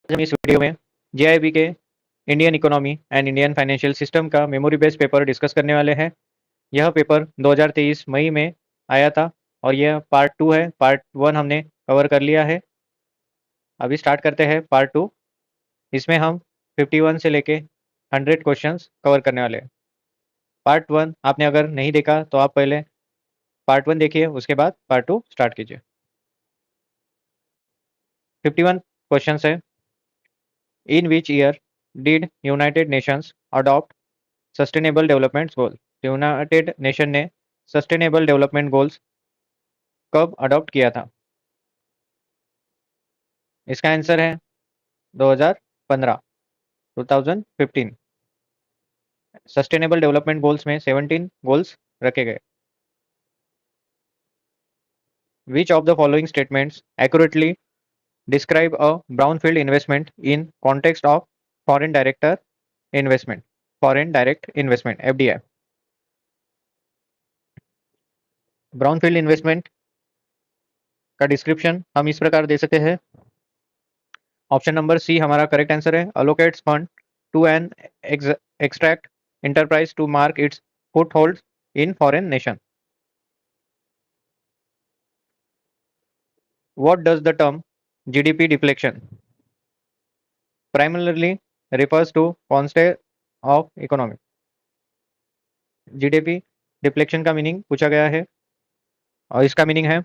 हम इस वीडियो में जीआईबी के Indian economy and Indian financial system का मेमोरी बेस्ड पेपर डिस्कस करने वाले हैं। यह पेपर 2023 मई में आया था और यह पार्ट 2 है। पार्ट 1 हमने कवर कर लिया है। अभी स्टार्ट करते हैं पार्ट 2। इसमें हम 51 से लेके 100 क्वेश्चंस कवर करने वाले हैं। पार्ट 1 आपने अगर नहीं देखा तो आप पहले पार्ट 1 देखिए, उसके बाद पार्ट 2 स्टार्ट कीजिए। 51 क्वेश्चंस है। In which year did United Nations adopt sustainable development goal? United Nation ने सस्टेनेबल डेवलपमेंट गोल्स कब अडॉप्ट किया था? इसका आंसर है 2015, 2015। सस्टेनेबल डेवलपमेंट गोल्स में 17 गोल्स रखे गए। विच of the following statements accurately describe a brownfield investment in context of foreign director investment, foreign direct investment FDI? Brownfield investment का डिस्क्रिप्शन हम इस प्रकार दे सकते हैं। ऑप्शन नंबर सी हमारा करेक्ट आंसर है। Allocates fund to an extract enterprise to mark its foothold in foreign nation. What does the term GDP deflection primarily refers to concept of economic? GDP deflection का meaning पूछा गया है और इसका meaning है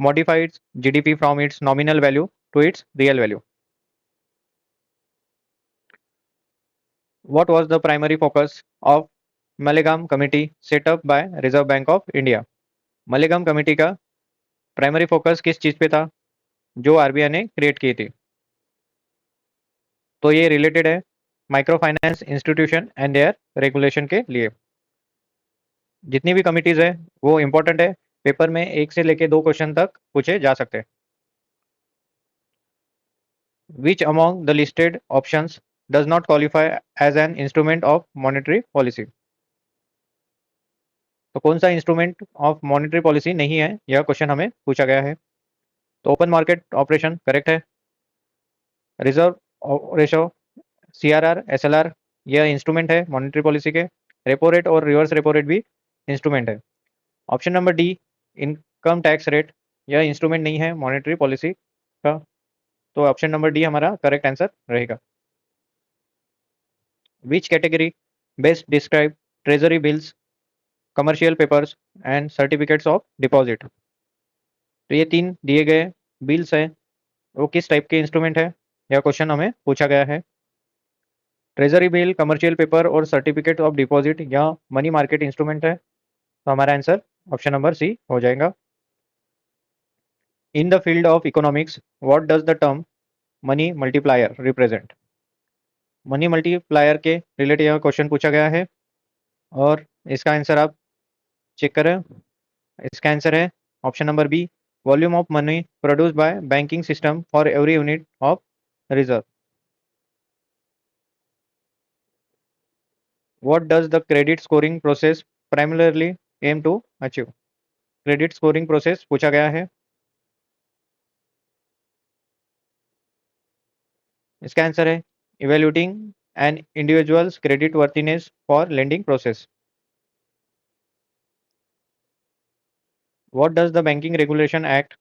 modified GDP from its nominal value to its real value. What was the primary focus of Malagam committee set up by Reserve Bank of India? Malegam committee का primary focus किस चीज पे था जो आरबीआई ने क्रिएट की थी? तो ये रिलेटेड है micro finance institution and their regulation के लिए। जितनी भी कमिटीज है वो इंपॉर्टेंट है, पेपर में 1 से लेके 2 क्वेश्चन तक पूछे जा सकते हैं। Which among the listed options does not qualify as an instrument of monetary policy? तो कौन सा इंस्ट्रूमेंट ऑफ मॉनेटरी पॉलिसी नहीं है, यह क्वेश्चन हमें पूछा गया है। तो ओपन मार्केट ऑपरेशन करेक्ट है। रिजर्व रेशो, सीआरआर, एसएलआर यह इंस्ट्रूमेंट है मॉनेटरी पॉलिसी के। रेपो रेट और रिवर्स रेपो रेट भी इंस्ट्रूमेंट है। Option number D income tax rate, यह इंस्ट्रूमेंट नहीं है मॉनेटरी पॉलिसी का। तो ऑप्शन नंबर डी हमारा करेक्ट आंसर रहेगा। Which category best describe treasury bills, commercial papers and certificates of deposit? तो ये 3 दिए गए बिल्स है, वो किस टाइप के इंस्ट्रूमेंट है, यह क्वेश्चन हमें पूछा गया है। ट्रेजरी बिल, कमर्शियल पेपर और सर्टिफिकेट ऑफ डिपॉजिट यह मनी मार्केट इंस्ट्रूमेंट है। तो हमारा आंसर ऑप्शन नंबर सी हो जाएगा। In the field of economics what does the term money multiplier represent? Money multiplier के रिलेटेड यह क्वेश्चन पूछा गया है और इसका आंसर आप चेक करें। इसका आंसर है option number B, volume of money produce by banking system for every unit of reserve. What does the credit scoring process primarily aim to achieve? Credit scoring process पूछा गया है। इसका answer है evaluating an individual's creditworthiness for lending process. What does the banking regulation act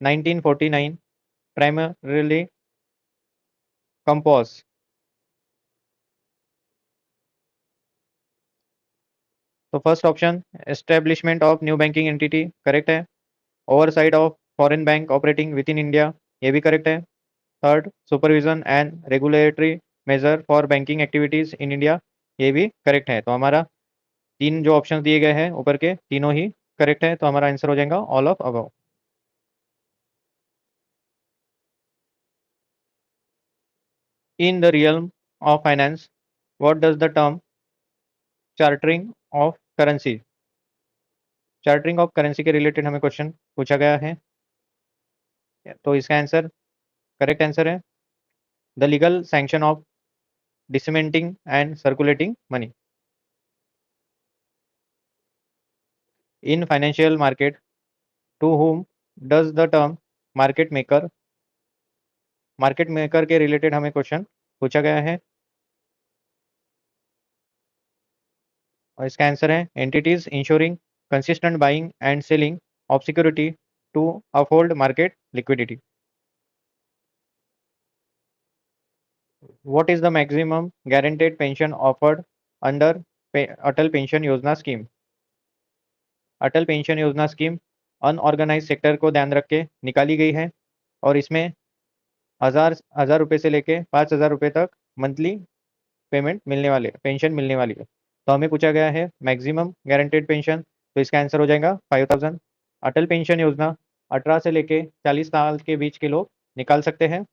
1949 primarily compose? तो first option establishment of new banking entity correct है। Oversight of foreign bank operating with in India, ये भी correct है। Third, supervision and regulatory measure for banking activities in India, ये भी correct है। तो हमारा 3 जो ऑप्शन दिए गए हैं ऊपर के तीनों ही करेक्ट है। तो हमारा आंसर हो जाएगा all of above. In the realm of finance what does the term chartering of currency? Chartering of currency के रिलेटेड हमें क्वेश्चन पूछा गया है। तो इसका आंसर करेक्ट आंसर है the legal sanction of dismantling and circulating money. In financial market to whom does the term market maker market maker के related हमें क्वेश्चन पूछा गया है और इसका आंसर है entities ensuring consistent buying and selling of security to uphold market liquidity. What is the maximum guaranteed pension offered under Atal pension Yojana scheme? Atal pension Yojana scheme unorganise sector को ध्यान रख के निकाली गई है और इसमें हजार हजार रुपये से लेके 5,000 रुपये तक मंथली पेंशन मिलने वाली है। तो हमें पूछा गया है मैक्सिमम गारंटेड पेंशन, तो इसका आंसर हो जाएगा 5,000। अटल पेंशन योजना 18 से लेके 40 साल के बीच के लोग निकाल सकते हैं।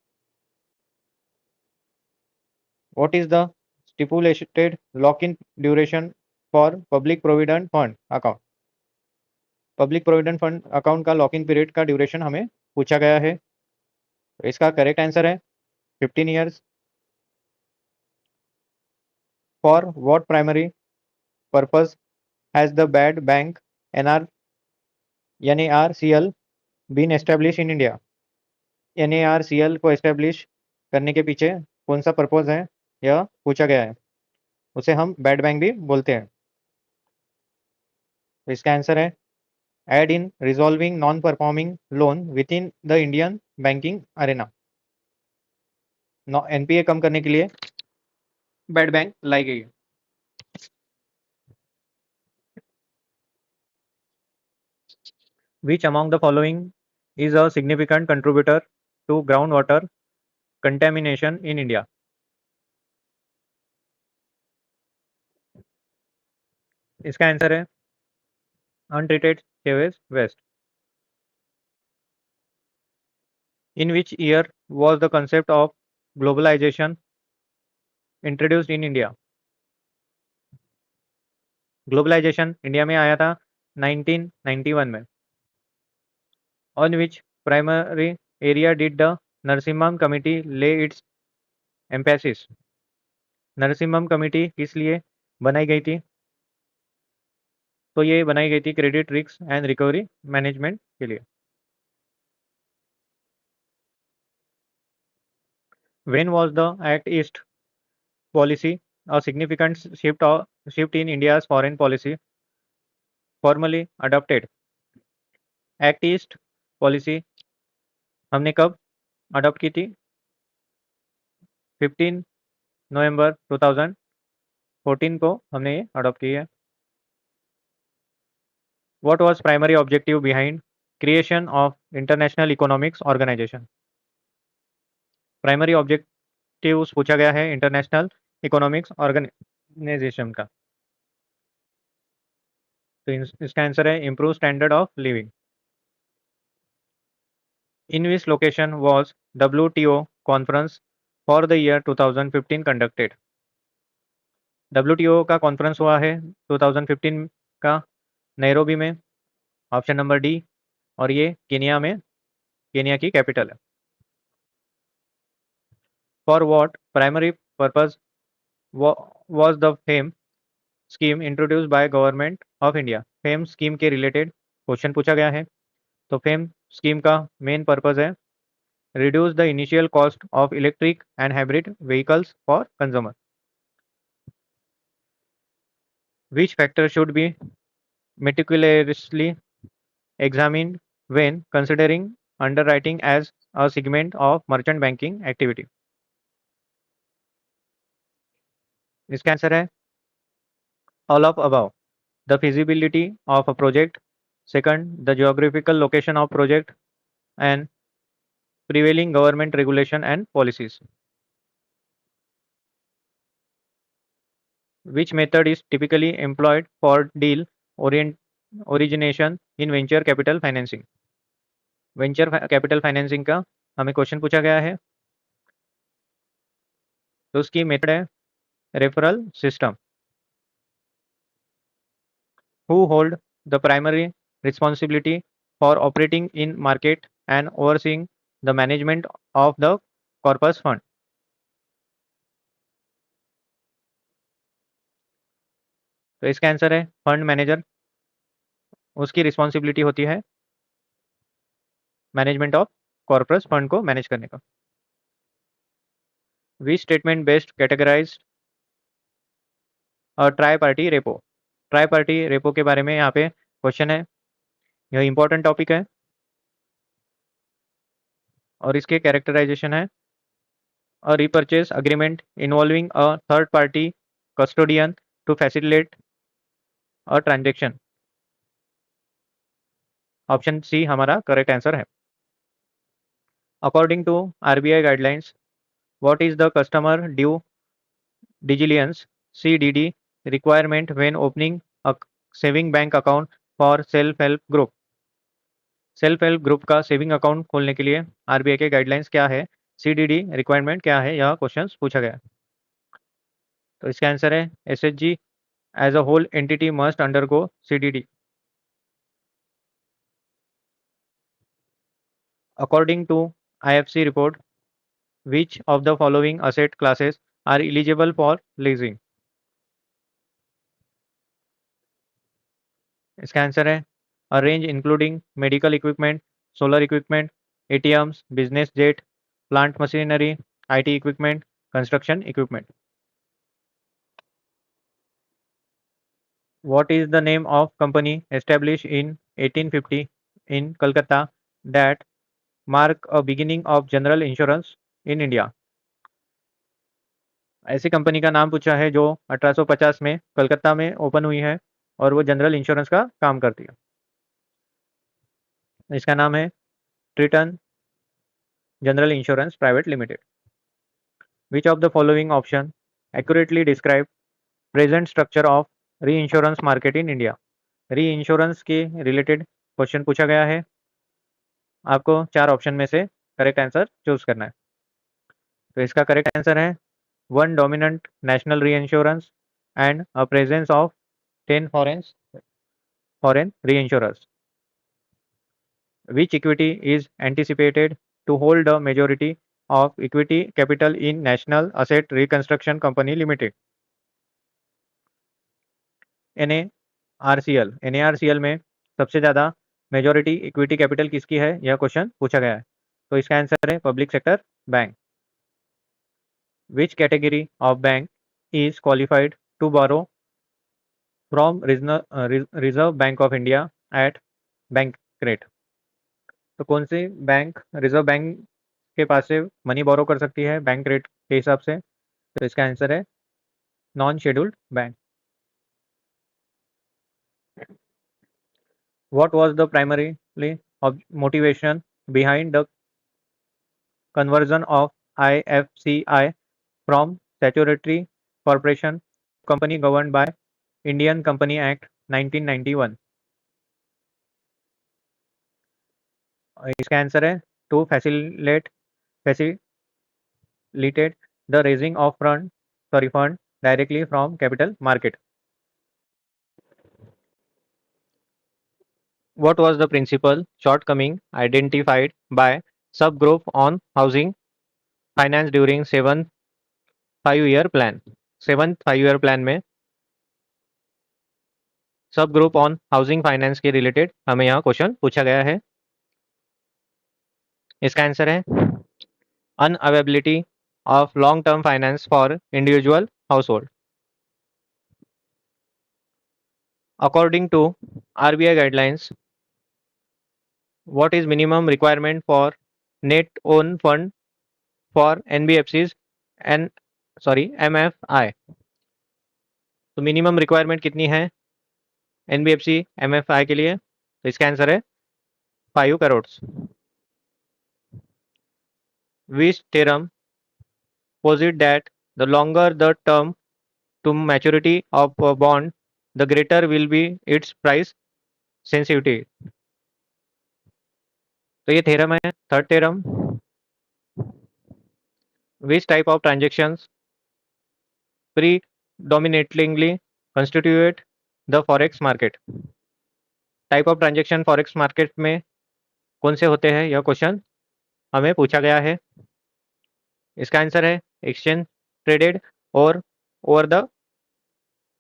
What is the stipulated lock-in duration for public provident fund account? Public provident fund account का लॉक इन पीरियड का ड्यूरेशन हमें पूछा गया है। तो इसका करेक्ट आंसर है 15 years. For what primary purpose has the bad bank NARCL been establish in India? NARCL को एस्टेब्लिश करने के पीछे कौन सा पर्पज है यह पूछा गया है। उसे हम बैड बैंक भी बोलते हैं। तो इसका आंसर है aid in resolving non performing loan within the Indian banking arena. NPA कम करने के लिए बैड बैंक लाई गई है। Which among the following is a significant contributor to groundwater contamination in India? इसका आंसर है untreated sewage waste. In which year was the concept of globalization introduced in India? Globalisation India में आया था 1991 में। On which primary area did the Narasimham committee lay its emphasis? Narasimham committee किस लिए बनाई गई थी? तो ये बनाई गई थी credit risk and recovery management के लिए। When was the Act East policy a significant shift in India's foreign policy formally adopted? Act east policy हमने कब अडॉप्ट की थी? 15 नवंबर 2014 को हमने ये अडॉप्ट की है। What was primary objective behind creation of international economics organisation? Primary objective पूछा गया है इंटरनेशनल इकोनॉमिक्स ऑर्गेनाइजेशन का। तो इसका आंसर है improve standard of living. In which location was WTO conference for the year 2015 conducted? WTO का conference हुआ है 2015 का नैरोबी में, ऑप्शन नंबर डी, और ये केनिया में, केनिया की कैपिटल है। For what primary purpose was the FAME scheme introduce by government of India? Fame scheme के रिलेटेड क्वेश्चन पूछा गया है। तो फेम स्कीम का मेन पर्पज है reduce the initial cost of electric and hybrid vehicles for consumer. Which factor should be meticulously examined when considering underwriting as a segment of merchant banking activity? इसका answer है all of above. The feasibility of a project, second the geographical location of project, and prevailing government regulation and policies. Which method is typically employed for deal origination in venture capital financing? Venture capital financing का हमें question पूछा गया है। तो उसकी method है referral system. Who hold the primary responsibility for operating in market and overseeing the management of the corpus fund? तो इसका आंसर है फंड मैनेजर। उसकी रिस्पॉन्सिबिलिटी होती है मैनेजमेंट ऑफ कॉर्पस फंड को मैनेज करने का। Which statement best categorise tri party repo. Tri party repo के बारे में यहाँ पे क्वेश्चन है, यह इंपॉर्टेंट टॉपिक है और इसके कैरेक्टराइजेशन है अ repurchase agreement involving a third party custodian to facilitate a transaction। Option C हमारा करेक्ट आंसर है। According to RBI guidelines, what is the customer due diligence CDD requirement when opening a saving bank account for self help group. Self help group का saving account खोलने के लिए RBI के guidelines क्या है, CDD requirement क्या है, यह क्वेश्चन पूछा गया। तो इसका आंसर है SHG as a whole entity must undergo CDD. According to IFC report, which of the following asset classes are eligible for leasing? इसका आंसर है a range including medical equipment, solar equipment, ATMs, business jet, plant machinery, IT equipment, construction equipment. What is the name of company established in 1850 in Kolkata that mark a beginning of general insurance in India? ऐसी company का नाम पूछा है जो 1850 में कलकत्ता में open हुई है और वो जनरल इंश्योरेंस का काम करती है। इसका नाम है Triton general insurance private limited. Which of the following option accurately describe present structure of री इंश्योरेंस मार्केट इन इंडिया। री इंश्योरेंस के रिलेटेड क्वेश्चन पूछा गया है, आपको चार ऑप्शन में से करेक्ट आंसर चूज करना है। तो इसका करेक्ट आंसर है वन डोमिनेंट नेशनल री insurance and a presence of 10 foreign reinsurers. Which equity is anticipated to hold a majority of equity capital in National Asset Reconstruction Company Limited? NARCL। NARCL में सबसे ज़्यादा majority equity capital किसकी है, यह question पूछा गया है। तो इसका आंसर है public sector bank. Which category of bank is qualified to borrow from Reserve Bank of India at bank rate. तो कौन सी बैंक रिजर्व बैंक के पास से मनी बोरो कर सकती है बैंक रेट के हिसाब से? तो इसका आंसर है non scheduled bank. What was the primarily motivation behind the conversion of IFCI from statutory corporation company governed by Indian company act 1991? इसका आंसर है to facilitate the raising of fund directly from capital market. What was the principal shortcoming identified by subgroup on housing finance during 7th 5-year plan? 7th 5-year plan में सब group on housing finance के related हमें यहाँ question पूछा गया है। इसका answer है unavailability of long term finance for individual household. According to RBI guidelines, what is minimum requirement for net own fund for NBFCs and MFI? तो minimum requirement कितनी है NBFC MFI के लिए? तो इसका आंसर है 5 crore. Which theorem posit that the longer the term to maturity of a bond, the greater will be its price sensitivity? तो ये थ्योरम है third theorem. Which type of transactions predominantly constitute the forex market? Type of transaction forex market में कौन से होते हैं, यह question हमें पूछा गया है। इसका आंसर है एक्सचेंज ट्रेडेड और over the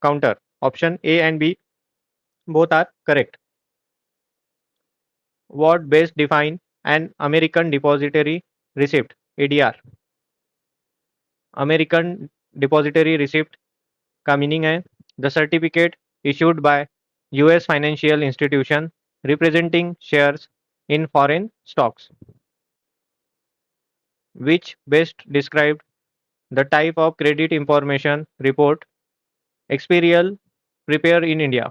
counter. Option A and B both are correct. What best define an American depository receipt ADR? American depository receipt का मीनिंग है the certificate issued by US financial institution representing shares in foreign stocks which best described the type of credit information report Experial prepare in India.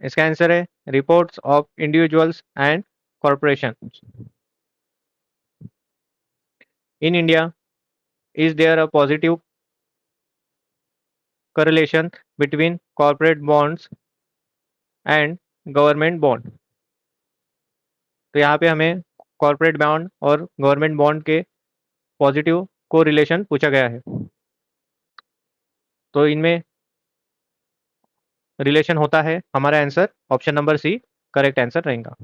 इसका answer है reports of individuals and corporations. In India, is there a positive correlation between corporate bonds and government bond? तो यहाँ पे हमें corporate bond और government bond के positive को relation पूछा गया है। तो इनमें रिलेशन होता है, हमारा answer option number C correct answer रहेगा।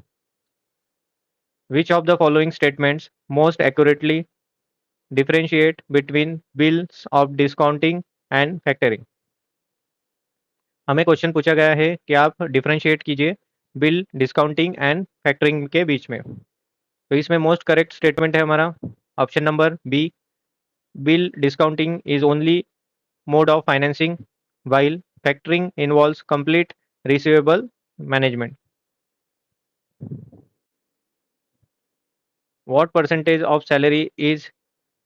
Which of the following statements most accurately differentiate between bills of discounting and factoring? हमें क्वेश्चन पूछा गया है कि आप डिफरेंशिएट कीजिए बिल डिस्काउंटिंग एंड फैक्टरिंग के बीच में। तो इसमें मोस्ट करेक्ट स्टेटमेंट है हमारा option number B, bill discounting is only mode of financing while factoring involves complete receivable management. What percentage of salary is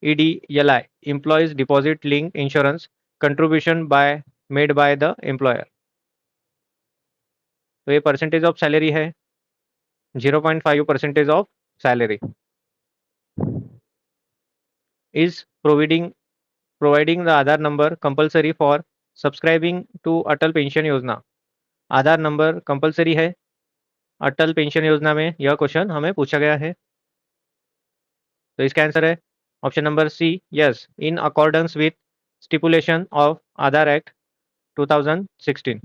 EDLI, employees deposit linked insurance contribution made by the employer? तो ये percentage of salary है 0.5 percentage of salary. Is providing the Aadhaar number compulsory for subscribing to Atal pension योजना? आधार number compulsory है अटल pension योजना में, यह question हमें पूछा गया है। तो इसका आंसर है option number C, yes, in accordance with stipulation of Aadhaar act 2016।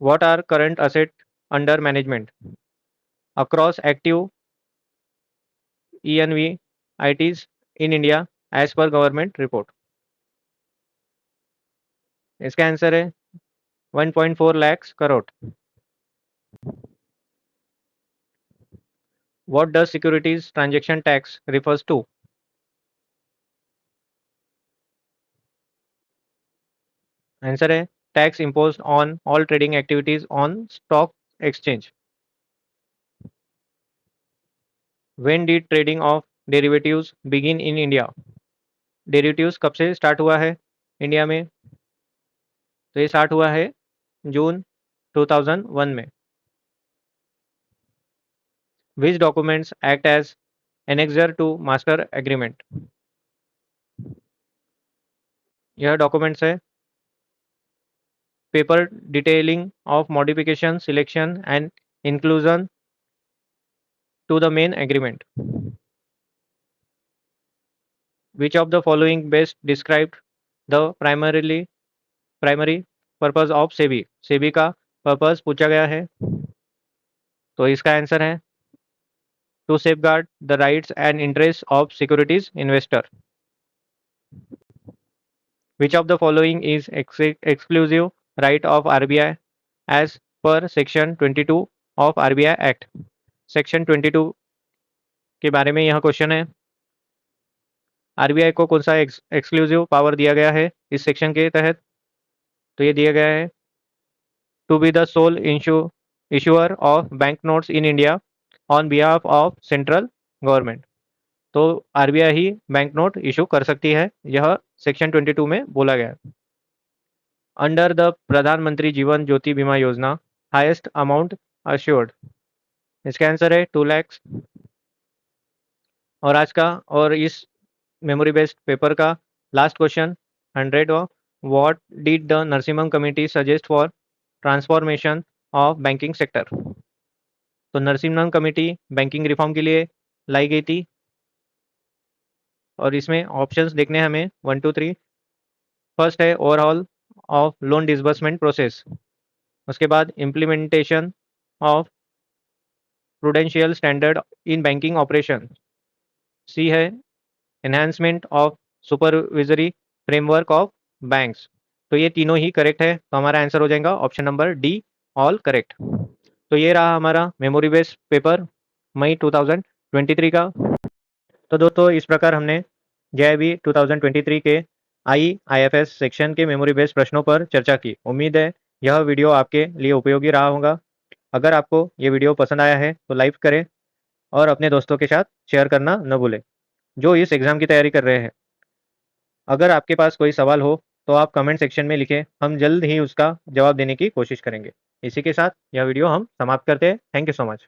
What are current asset under management across active ENV ITs in India as per government report? इसका आंसर है 1.4 lakh crore. What does securities transaction tax refers to? Answer है tax imposed on all trading activities on stock exchange. When did trading of derivatives begin in India? Derivatives कब से start हुआ है India में? तो ये स्टार्ट हुआ है जून 2001 में। Which documents act as annexure to master agreement? यह डॉक्यूमेंट्स है paper detailing of modification selection and inclusion to the main agreement. Which of the following best described the primary purpose of SEBI? SEBI का purpose पूछा गया है, तो इसका answer है to safeguard the rights and interest of securities investor. Which of the following is exclusive right of RBI as per section 22 of RBI Act? Section 22 के बारे में यह क्वेश्चन है। आरबीआई को कौन सा एक्सक्लूसिव पावर दिया गया है इस सेक्शन के तहत? तो ये दिया गया है to be the sole issuer of bank notes in India on behalf of central government. तो आरबीआई ही बैंक नोट इशू कर सकती है, यह सेक्शन 22 में बोला गया है। अंडर द प्रधानमंत्री जीवन ज्योति बीमा योजना हाईएस्ट अमाउंट अश्योर्ड? इसका आंसर है 2 लाख। और आज का और इस मेमोरी बेस्ड पेपर का last question 100 what did the Narasimham committee suggest for transformation of banking sector? तो नरसिम्हम कमेटी बैंकिंग रिफॉर्म के लिए लाई गई थी और इसमें ऑप्शंस देखने हैं हमें 1 2 3। फर्स्ट है overall of loan disbursement process, उसके बाद implementation of prudential standard in banking operation, C है enhancement of supervisory framework of banks. तो ये तीनों ही करेक्ट है, तो हमारा आंसर हो जाएगा option number D all correct. तो ये रहा हमारा मेमोरी बेस्ड पेपर मई 2023 23 का। तो दोस्तों इस प्रकार हमने जेआईबी 2023 के आईआईएफएस सेक्शन के मेमोरी बेस्ड प्रश्नों पर चर्चा की। उम्मीद है यह वीडियो आपके लिए उपयोगी रहा होगा। अगर आपको ये वीडियो पसंद आया है तो लाइक करें और अपने दोस्तों के साथ शेयर करना न भूलें जो इस एग्ज़ाम की तैयारी कर रहे हैं। अगर आपके पास कोई सवाल हो तो आप कमेंट सेक्शन में लिखें, हम जल्द ही उसका जवाब देने की कोशिश करेंगे। इसी के साथ यह वीडियो हम समाप्त करते हैं। Thank you so much.